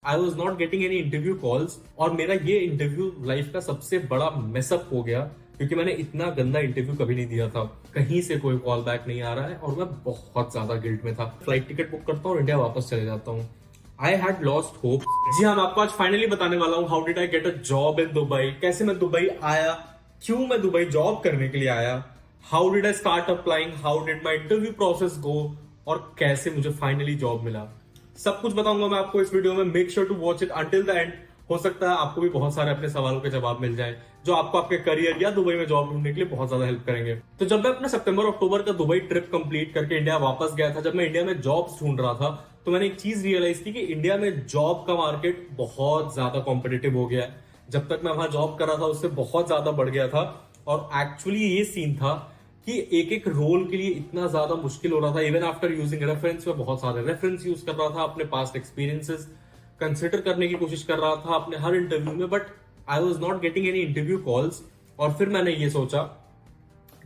I was not getting any interview calls और मेरा ये इंटरव्यू लाइफ का सबसे बड़ा मेसअप हो गया क्योंकि मैंने इतना गंदा इंटरव्यू कभी नहीं दिया था। कहीं से कोई कॉल बैक नहीं आ रहा है और मैं बहुत ज्यादा गिल्ट में था। फ्लाइट टिकट बुक करता हूँ और इंडिया वापस चले जाता हूँ। I had lost hope. जी हाँ, मैं आपको आज फाइनली बताने वाला हूँ how did I get a job in Dubai. कैसे मैं दुबई आया, क्यों मैं दुबई जॉब करने के लिए आया, how did I start applying, how did my interview process go और कैसे मुझे फाइनली जॉब मिला। सब कुछ बताऊंगा मैं आपको इस वीडियो में। Make sure to watch it until the end. हो सकता है आपको भी बहुत सारे अपने सवालों के जवाब मिल जाए जो आपको आपके करियर या दुबई में जॉब ढूंढने के लिए बहुत ज्यादा हेल्प करेंगे। तो जब मैं अपना सितंबर अक्टूबर का दुबई ट्रिप कंप्लीट करके इंडिया वापस गया था, जब मैं इंडिया में जॉब्स ढूंढ रहा था, तो मैंने एक चीज रियलाइज की कि इंडिया में जॉब का मार्केट बहुत ज्यादा कॉम्पिटेटिव हो गया है। जब तक मैं वहां जॉब कर रहा था उससे बहुत ज्यादा बढ़ गया था। और एक्चुअली ये सीन था कि एक एक रोल के लिए इतना ज्यादा मुश्किल हो रहा था। इवन आफ्टर यूजिंग रेफरेंस, में बहुत सारे रेफरेंस यूज कर रहा था, अपने पास्ट एक्सपीरियंसेस कंसिडर करने की कोशिश कर रहा था अपने हर इंटरव्यू में, but I was not getting any interview calls. और फिर मैंने ये सोचा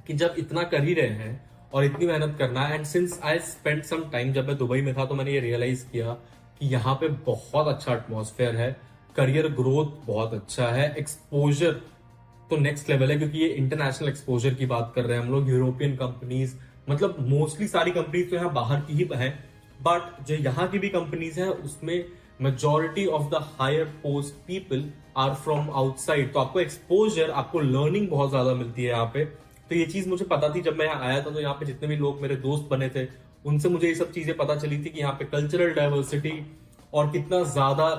कि जब इतना कर ही रहे हैं और इतनी मेहनत करना है, and since I spend some time, जब मैं दुबई में था तो मैंने ये रियलाइज किया कि यहाँ पे बहुत अच्छा एटमॉस्फेयर है, करियर ग्रोथ बहुत अच्छा है, एक्सपोजर तो नेक्स्ट लेवल है क्योंकि ये इंटरनेशनल एक्सपोजर की बात कर रहे हैं हम लोग। यूरोपियन कंपनीज, मतलब मोस्टली सारी कंपनीज तो यहाँ बाहर की ही है, बट जो यहाँ की भी कंपनीज है उसमें majority of the higher post people are from outside. तो आपको एक्सपोजर, आपको लर्निंग बहुत ज्यादा मिलती है यहाँ पे। तो ये चीज मुझे पता थी जब मैं यहाँ आया था। तो यहाँ पे जितने भी लोग मेरे दोस्त बने थे उनसे मुझे ये सब चीजें पता चली थी कि यहाँ पे कल्चरल डाइवर्सिटी और कितना ज्यादा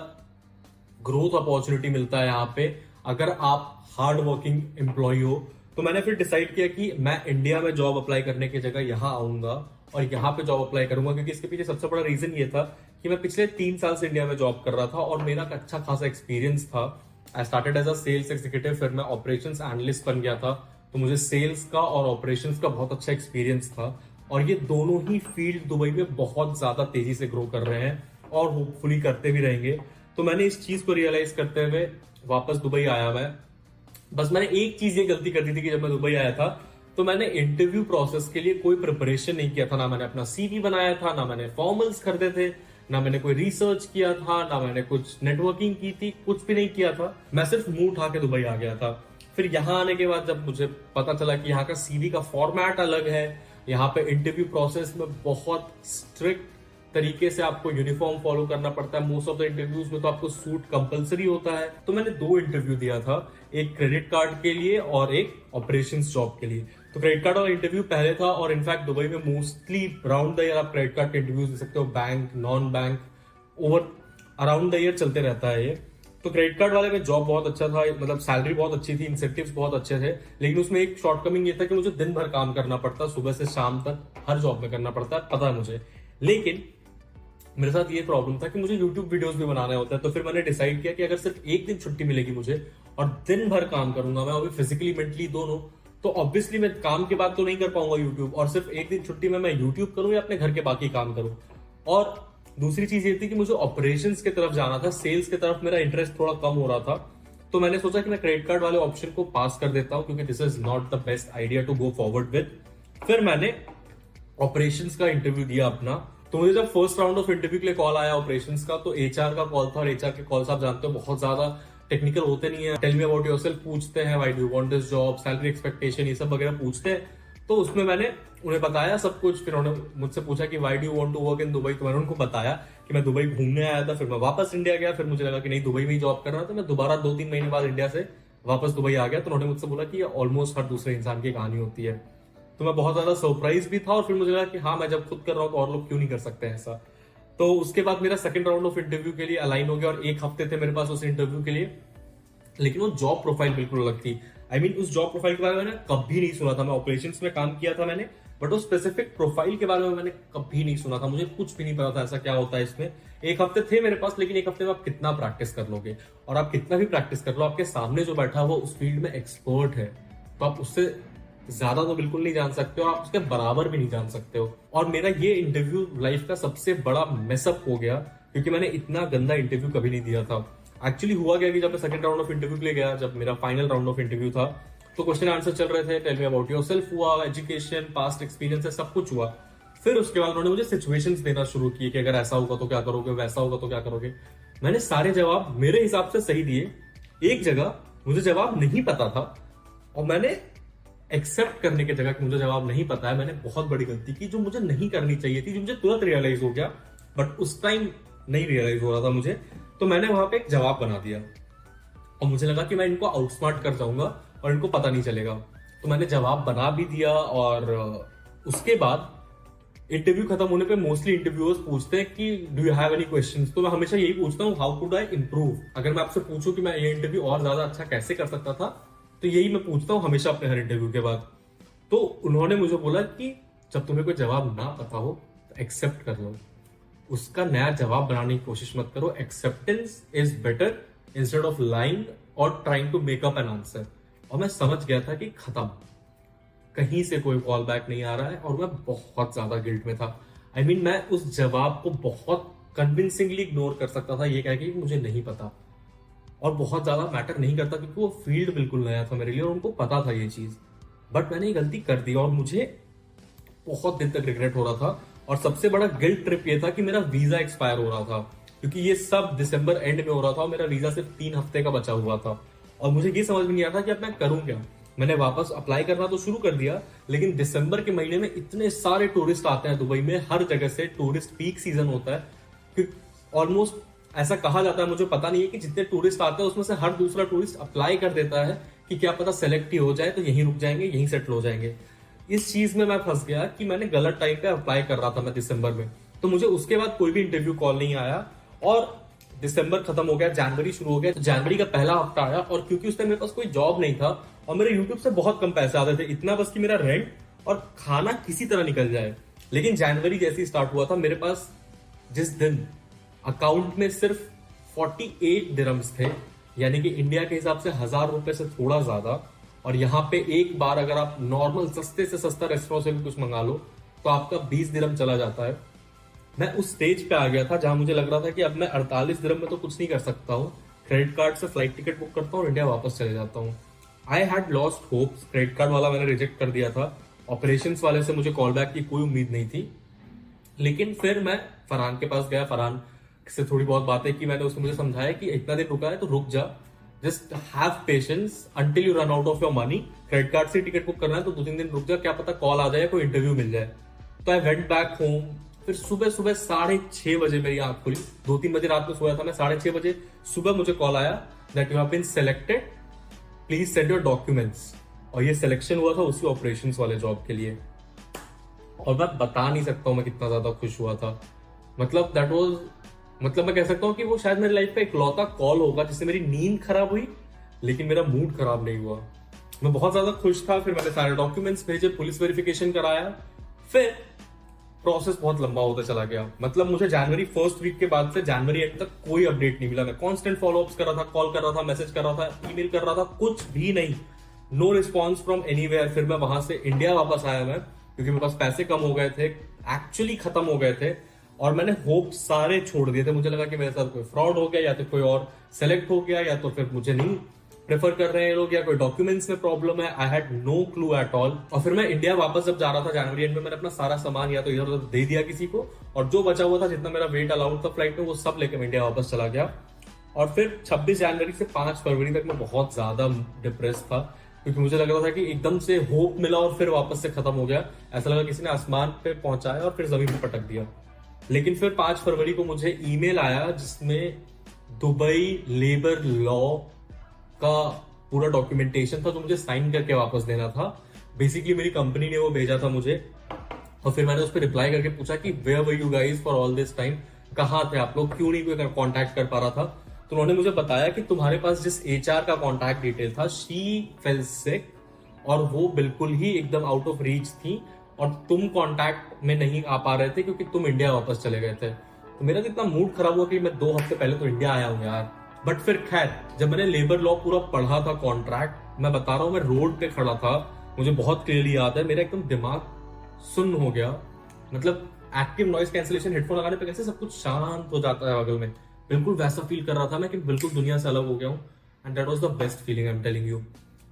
ग्रोथ अपॉर्चुनिटी मिलता है यहाँ पे अगर आप हार्ड वर्किंग एम्प्लॉय हो। तो मैंने फिर डिसाइड किया कि मैं इंडिया में जॉब अप्लाई करने की जगह यहाँ आऊंगा और यहाँ पे जॉब अप्लाई करूंगा, क्योंकि इसके पीछे सबसे बड़ा रीजन ये था कि मैं पिछले 3 साल से इंडिया में जॉब कर रहा था और मेरा अच्छा खासा एक्सपीरियंस था। I started as a sales executive, फिर मैं ऑपरेशंस एनालिस्ट बन गया था। तो मुझे सेल्स का और ऑपरेशंस का बहुत अच्छा एक्सपीरियंस था और ये दोनों ही फील्ड दुबई में बहुत ज्यादा तेजी से ग्रो कर रहे हैं और होपफुली करते भी रहेंगे। तो मैंने इस चीज को रियलाइज करते हुए वापस दुबई आया मैं। बस मैंने एक चीज ये गलती कर दी थी कि जब मैं दुबई आया था तो मैंने इंटरव्यू प्रोसेस के लिए कोई प्रिपरेशन नहीं किया था। ना मैंने अपना सीवी बनाया था, ना मैंने फॉर्मल्स खरीदे थे, ना मैंने कोई रिसर्च किया था, ना मैंने कुछ नेटवर्किंग की थी, कुछ भी नहीं किया था। मैं सिर्फ मुंह उठा के दुबई आ गया था। फिर यहाँ आने के बाद जब मुझे पता चला कि यहाँ का सीवी का फॉर्मेट अलग है, यहाँ पे इंटरव्यू प्रोसेस में बहुत स्ट्रिक्ट तरीके से आपको यूनिफॉर्म फॉलो करना पड़ता है। मोस्ट ऑफ द इंटरव्यूज में तो आपको सूट कंपलसरी होता है। तो मैंने 2 इंटरव्यू दिया था, एक क्रेडिट कार्ड के लिए और एक ऑपरेशंस जॉब के लिए। तो क्रेडिट कार्ड वाला इंटरव्यू पहले था और इनफैक्ट दुबई में मोस्टली अराउंड द ईयर आप क्रेडिट कार्ड के इंटरव्यूज दे सकते हो। Bank, non bank, over around the year चलते रहता है ये। तो क्रेडिट कार्ड वाले में जॉब बहुत अच्छा था, मतलब सैलरी बहुत अच्छी थी, इंसेंटिव्स बहुत अच्छे थे, लेकिन उसमें एक शॉर्टकमिंग ये था कि मुझे दिन भर काम करना पड़ता, सुबह से शाम तक हर जॉब में करना पड़ता है, पता है मुझे। लेकिन मेरे साथ ये प्रॉब्लम था कि मुझे यूट्यूब वीडियोस भी बनाने होते हैं। तो फिर मैंने डिसाइड किया कि अगर सिर्फ एक दिन छुट्टी मिलेगी मुझे और दिन भर काम करूंगा मैं, अभी फिजिकली मेंटली दोनों, तो ऑब्वियसली मैं काम के बाद तो नहीं कर पाऊंगा यूट्यूब, और सिर्फ एक दिन छुट्टी में मैं यूट्यूब करूं या अपने घर के बाकी काम करूं। और दूसरी चीज ये थी कि मुझे ऑपरेशंस की तरफ जाना था, सेल्स की तरफ मेरा इंटरेस्ट थोड़ा कम हो रहा था। तो मैंने सोचा कि मैं क्रेडिट कार्ड वाले ऑप्शन को पास कर देता हूं क्योंकि this is not the best idea to go forward with. फिर मैंने ऑपरेशंस का इंटरव्यू दिया अपना। तो मुझे जब फर्स्ट राउंड ऑफ इंटरव्यू के लिए कॉल आया ऑपरेशंस का, तो एचआर का कॉल था और एचआर के कॉल्स आप जानते हो बहुत ज्यादा टेक्निकल होते नहीं है। टेल मी अबाउट योरसेल्फ पूछते हैं, why do you want this job, salary expectation, ये सब वगैरह पूछते हैं। तो उसमें मैंने उन्हें बताया सब कुछ। फिर उन्होंने मुझसे पूछा कि why do you want to work in Dubai. तो मैंने उनको बताया कि मैं दुबई घूमने आया था, फिर मैं वापस इंडिया गया। फिर मुझे लगा कि नहीं, दुबई में ही जॉब करना, तो मैं दोबारा 2-3 महीने बाद इंडिया से वापस दुबई आ गया। तो उन्होंने मुझसे बोला कि ये ऑलमोस्ट हर दूसरे इंसान की कहानी होती है। तो मैं बहुत ज्यादा सरप्राइज भी था और फिर मुझे लगा कि हाँ, मैं जब खुद कर रहा हूँ तो और लोग क्यों नहीं कर सकते हैं ऐसा। तो उसके बाद मेरा सेकंड राउंड ऑफ इंटरव्यू के लिए अलाइन हो गया और 1 हफ्ते थे मेरे पास उस इंटरव्यू के लिए। लेकिन वो जॉब प्रोफाइल बिल्कुल अलग थी। आई मीन उस जॉब प्रोफाइल के बारे में मैंने कभी नहीं सुना था। मैं ऑपरेशंस में काम किया था मैंने, बट उस स्पेसिफिक प्रोफाइल के बारे में मैंने कभी नहीं सुना था। मुझे कुछ भी नहीं पता था ऐसा क्या होता है इसमें। 1 हफ्ते थे मेरे पास, लेकिन 1 हफ्ते में आप कितना प्रैक्टिस कर लोगे, और आप कितना भी प्रैक्टिस कर लो, आपके सामने जो बैठा वो उस फील्ड में एक्सपर्ट है, तो आप उससे ज्यादा तो बिल्कुल नहीं जान सकते हो, आप उसके बराबर भी नहीं जान सकते हो। और मेरा ये इंटरव्यू लाइफ का सबसे बड़ा मेसअप हो गया क्योंकि मैंने इतना गंदा इंटरव्यू कभी नहीं दिया था। एक्चुअली हुआ गया कि जब मैं सेकंड राउंड ऑफ इंटरव्यू के लिए गया, जब मेरा फाइनल राउंड ऑफ इंटरव्यू था, तो क्वेश्चन आंसर चल रहे थे, टेल मी अबाउट योरसेल्फ हुआ, एजुकेशन, पास्ट एक्सपीरियंस, सब कुछ हुआ। फिर उसके बाद उन्होंने मुझे सिचुएशंस देना शुरू की कि अगर ऐसा होगा तो क्या करोगे, वैसा होगा तो क्या करोगे। मैंने सारे जवाब मेरे हिसाब से सही दिए। एक जगह मुझे जवाब नहीं पता था और मैंने एक्सेप्ट करने की जगह कि मुझे जवाब नहीं पता है, मैंने बहुत बड़ी गलती की जो मुझे नहीं करनी चाहिए थी, जो मुझे तुरंत रियलाइज हो गया, बट उस टाइम नहीं रियलाइज हो रहा था मुझे। तो मैंने वहां पे एक जवाब बना दिया और मुझे लगा कि मैं इनको आउटस्मार्ट कर जाऊंगा और इनको पता नहीं चलेगा। तो मैंने जवाब बना भी दिया और उसके बाद इंटरव्यू खत्म होने पे मोस्टली इंटरव्यूअर्स पूछते हैं कि do you have any questions, तो मैं हमेशा यही पूछता हूँ हाउ कुड आई इंप्रूव। अगर मैं आपसे पूछूं कि मैं ये इंटरव्यू और ज्यादा अच्छा कैसे कर सकता था, तो यही मैं पूछता हूँ हमेशा अपने हर इंटरव्यू के बाद। तो उन्होंने मुझे बोला कि जब तुम्हें कोई जवाब ना पता हो तो एक्सेप्ट कर लो, उसका नया जवाब बनाने की कोशिश मत करो। Acceptance is better instead of lying और trying to make up an answer. और मैं समझ गया था कि खत्म, कहीं से कोई कॉल बैक नहीं आ रहा है और मैं बहुत ज्यादा गिल्ट में था। I mean, मैं उस जवाब को बहुत कन्विंसिंगली इग्नोर कर सकता था ये कह के कि मुझे नहीं पता, और बहुत ज्यादा मैटर नहीं करता क्योंकि वो फील्ड बिल्कुल नया था मेरे लिए और उनको पता था ये चीज। बट मैंने ये गलती कर दी और मुझे बहुत दिन तक रिग्रेट हो रहा था। और सबसे बड़ा गिल्ट ट्रिप ये था कि मेरा वीजा एक्सपायर हो रहा था, क्योंकि ये सब दिसंबर एंड में हो रहा था और मेरा वीजा सिर्फ 3 हफ्ते का बचा हुआ था। और मुझे ये समझ में नहीं आता कि अब मैं करूं क्या। मैंने वापस अप्लाई करना तो शुरू कर दिया, लेकिन दिसंबर के महीने में इतने सारे टूरिस्ट आते हैं दुबई में, हर जगह से टूरिस्ट पीक सीजन होता है कि ऑलमोस्ट ऐसा कहा जाता है, मुझे पता नहीं है कि जितने टूरिस्ट आते हैं उसमें से हर दूसरा टूरिस्ट अप्लाई कर देता है कि क्या पता सेलेक्ट ही हो जाए तो यहीं रुक जाएंगे, यहीं सेटल हो जाएंगे। इस चीज में मैं फंस गया कि मैंने गलत टाइम पे अप्लाई कर रहा था मैं दिसंबर में। तो मुझे उसके बाद कोई भी इंटरव्यू कॉल नहीं आया और दिसंबर खत्म हो गया, जनवरी शुरू हो गया। तो जनवरी का पहला हफ्ता आया और क्योंकि उस टाइम मेरे पास कोई जॉब नहीं था और मेरे यूट्यूब से बहुत कम पैसे आते थे, इतना बस कि मेरा रेंट और खाना किसी तरह निकल जाए। लेकिन जनवरी जैसे ही स्टार्ट हुआ था, मेरे पास जिस दिन अकाउंट में सिर्फ 48 दिरम्स थे, यानी कि इंडिया के हिसाब से 1000 रुपए से थोड़ा ज्यादा। और यहाँ पे एक बार अगर आप नॉर्मल सस्ते से सस्ता रेस्टोरेंट से भी कुछ मंगा लो तो आपका 20 दिरम चला जाता है। मैं उस स्टेज पे आ गया था जहां मुझे लग रहा था कि अब मैं 48 दिरम में तो कुछ नहीं कर सकता हूँ। क्रेडिट कार्ड से फ्लाइट टिकट बुक करता हूँ और इंडिया वापस चले जाता हूँ। I had lost hopes. Credit card वाला मैंने रिजेक्ट कर दिया था, ऑपरेशंस वाले से मुझे कॉल बैक की कोई उम्मीद नहीं थी। लेकिन फिर मैं फरहान के पास गया, फरहान से थोड़ी बहुत बातें की मैंने। उसने मुझे समझाया कि इतना दिन रुका है तो रुक जा, just have patience until you run out of your money. Credit card से टिकट बुक करना है तो 2-3 दिन रुक जा, क्या पता कॉल आ जाए, कोई इंटरव्यू मिल जाए। तो आई वेंट बैक होम। फिर सुबह सुबह 6:30 बजे मेरी आंख खुली, 2-3 बजे रात में सोया था मैं, 6:30 बजे सुबह मुझे कॉल आया that you have been selected, please send your documents. और ये सिलेक्शन हुआ था उसी ऑपरेशंस वाले जॉब के लिए। और मैं बता नहीं सकता हूँ मैं कितना ज्यादा खुश हुआ था। मतलब दैट वाज, मतलब मैं कह सकता हूँ कि वो शायद मेरी लाइफ का इकलौता कॉल होगा जिससे मेरी नींद खराब हुई लेकिन मेरा मूड खराब नहीं हुआ। मैं बहुत ज्यादा खुश था। फिर मैंने सारे डॉक्यूमेंट्स भेजे, पुलिस वेरिफिकेशन कराया, फिर प्रोसेस बहुत लंबा होता चला गया। मतलब मुझे जनवरी फर्स्ट वीक के बाद से जनवरी एंड तक कोई अपडेट नहीं मिला। मैं कांस्टेंट फॉलोअप्स कर रहा था, कॉल कर रहा था, मैसेज कर रहा था, ईमेल कर रहा था, कुछ भी नहीं, नो रिस्पॉन्स फ्रॉम एनीवेयर। फिर मैं वहां से इंडिया वापस आया मैं, क्योंकि मेरे पास पैसे कम हो गए थे, एक्चुअली खत्म हो गए थे और मैंने होप सारे छोड़ दिए थे। मुझे लगा कि मेरे साथ कोई फ्रॉड हो गया या तो कोई और सेलेक्ट हो गया या तो फिर मुझे नहीं प्रेफर कर रहे हैं लोग या कोई डॉक्यूमेंट्स में प्रॉब्लम है। I had no clue at all. और फिर मैं इंडिया वापस जब जा रहा था जनवरी एंड में, मैंने अपना सारा सामान या तो इधर उधर दे दिया किसी को, और जो बचा हुआ था जितना मेरा वेट अलाउड था फ्लाइट में वो सब लेकर मैं इंडिया वापस चला गया। और फिर 26 जनवरी से 5 फरवरी तक मैं बहुत ज्यादा डिप्रेस था, क्योंकि मुझे लग रहा था कि एकदम से होप मिला और फिर वापस से खत्म हो गया। ऐसा लगा किसी ने आसमान पे पहुंचाया और फिर जमीन पे पटक दिया। लेकिन फिर 5 फरवरी को मुझे ईमेल आया जिसमें दुबई लेबर लॉ का पूरा डॉक्यूमेंटेशन था जो मुझे साइन करके वापस देना था। बेसिकली मेरी कंपनी ने वो भेजा था मुझे, और फिर मैंने उस पर रिप्लाई करके पूछा कि where were you guys for all this time, कहाँ थे आप लोग, क्यों नहीं कोई कांटेक्ट कर पा रहा था। तो उन्होंने मुझे बताया कि तुम्हारे पास जिस एचआर का कांटेक्ट डिटेल था, शी फेल सिक और वो बिल्कुल ही एकदम आउट ऑफ रीच थी और तुम कांटेक्ट में नहीं आ पा रहे थे क्योंकि तुम इंडिया वापस चले गए थे। तो मेरा तो इतना मूड खराब हुआ कि मैं 2 हफ्ते पहले तो इंडिया आया हूँ यार। बट फिर खैर, जब मैंने लेबर लॉ पूरा पढ़ा था कॉन्ट्रैक्ट, मैं बता रहा हूँ मैं रोड पे खड़ा था, मुझे बहुत क्लियरली याद है, मेरा एकदम दिमाग सुन्न हो गया। मतलब एक्टिव नॉइस कैंसिलेशन हेडफोन लगाने पे कैसे सब कुछ शांत हो जाता है बगल में, बिल्कुल वैसा फील कर रहा था मैं कि बिल्कुल दुनिया से अलग हो गया हूँ। And that was the best feeling, I am telling you.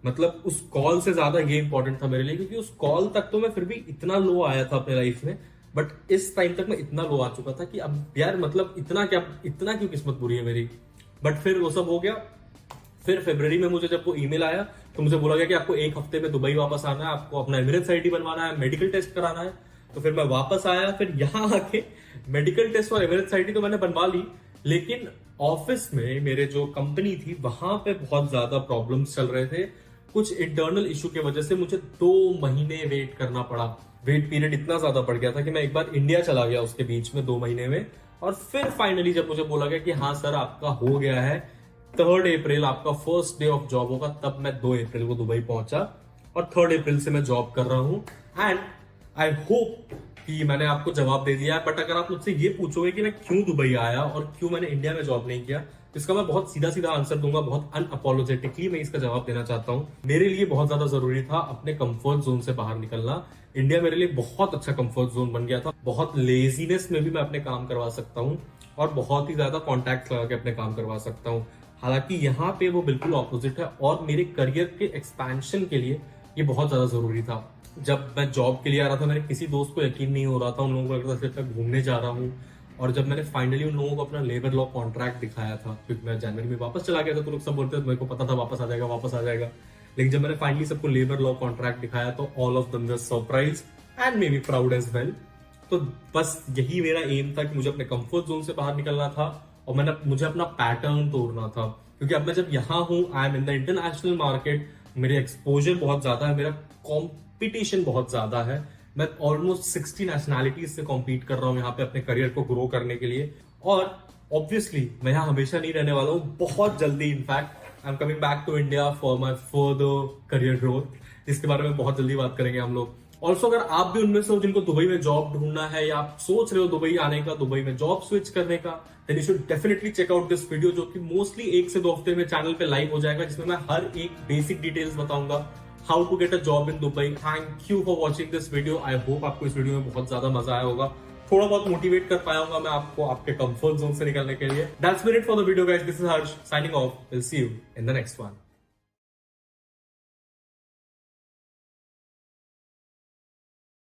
मतलब उस कॉल से ज्यादा ये इंपॉर्टेंट था मेरे लिए, क्योंकि उस कॉल तक तो मैं फिर भी इतना लो आया था अपने लाइफ में बट इस टाइम तक मैं इतना लो आ चुका था कि अब यार मतलब इतना क्यों किस्मत बुरी है मेरी। बट फिर वो सब हो गया। फिर फरवरी में मुझे जब वो ईमेल आया तो मुझे बोला गया कि आपको 1 हफ्ते में दुबई वापस आना है, आपको अपना एमिरेट्स आईडी बनवाना है, मेडिकल टेस्ट कराना है। तो फिर मैं वापस आया। फिर यहाँ आके मेडिकल टेस्ट और एमिरेट्स आईडी तो मैंने बनवा ली, लेकिन ऑफिस में मेरे जो कंपनी थी वहां पे बहुत ज्यादा प्रॉब्लम्स चल रहे थे। कुछ इंटरनल इशू की वजह से मुझे 2 महीने वेट करना पड़ा। वेट पीरियड इतना ज्यादा बढ़ गया था कि मैं एक बार इंडिया चला गया उसके बीच में 2 महीने में। और फिर फाइनली जब मुझे बोला गया कि हाँ सर आपका हो गया है, 3 अप्रैल आपका फर्स्ट डे ऑफ जॉब होगा, तब मैं 2 अप्रैल को दुबई पहुंचा और 3 अप्रैल से मैं जॉब कर रहा हूं। एंड आई होप कि मैंने आपको जवाब दे दिया है। बट अगर आप मुझसे ये पूछोगे कि मैं क्यों दुबई आया और क्यों मैंने इंडिया में जॉब नहीं किया, तो इसका मैं बहुत सीधा सीधा आंसर दूंगा, बहुत अनअपोलोजेटिकली मैं इसका जवाब देना चाहता हूं। मेरे लिए बहुत ज्यादा जरूरी था अपने कंफर्ट जोन से बाहर निकलना। इंडिया मेरे लिए बहुत अच्छा कंफर्ट जोन बन गया था। बहुत लेजीनेस में भी मैं अपने काम करवा सकता हूँ और बहुत ही ज्यादा कॉन्टैक्ट लगा के अपने काम करवा सकता हूँ। हालांकि यहाँ पे वो बिल्कुल ऑपोजिट है और मेरे करियर के एक्सपेंशन के लिए ये बहुत ज्यादा जरूरी था। जब मैं जॉब के लिए आ रहा था, मेरे किसी दोस्त को यकीन नहीं हो रहा था, उन लोगों को लगता था सिर्फ मैं घूमने जा रहा हूँ। और जब मैंने फाइनली उन लोगों को अपना लेबर लॉ कॉन्ट्रैक्ट दिखाया था, क्योंकि मैं जनवरी में वापस चला गया था, तो लोग सब बोलते थे मेरे को पता था वापस आ जाएगा वापस आ जाएगा। लेकिन जब मैंने फाइनली सबको लेबर लॉ कॉन्ट्रैक्ट दिखाया तो all of them were surprised and maybe proud as well. तो बस यही मेरा एम था कि मुझे अपने कंफर्ट जोन से बाहर निकलना था और मुझे अपना पैटर्न तोड़ना था। क्योंकि अब मैं जब यहाँ हूँ, I am in the international market, मेरे एक्सपोजर बहुत ज्यादा है, मेरा कॉम्पिटिशन बहुत ज्यादा है। मैं ऑलमोस्ट 60 नेशनैलिटीज से कॉम्पीट कर रहा हूँ यहाँ पे अपने करियर को ग्रो करने के लिए। और ऑब्वियसली मैं यहाँ हमेशा नहीं रहने वाला हूँ, बहुत जल्दी in fact I am coming back to India for my further career growth, जिसके बारे में बहुत जल्दी बात करेंगे हम लोग। ऑल्सो अगर आप भी उनमें से हो जिनको दुबई में जॉब ढूंढना है या आप सोच रहे हो दुबई आने का, दुबई में जॉब स्विच करने का, then you should definitely check out this video, जो कि मोस्टली 1 से 2 हफ्ते में चैनल पे लाइव हो जाएगा, जिसमें मैं हर एक बेसिक डिटेल्स बताऊंगा, how to get a job in Dubai. Thank you for watching this video. I hope आपको इस वीडियो में बहुत ज्यादा मजा आया होगा, थोड़ा बहुत मोटिवेट कर पाया हूँ मैं आपको आपके कंफर्ट जोन से निकलने के लिए। That's been it for the video guys, this is Harsh signing off. Will see you in the next one.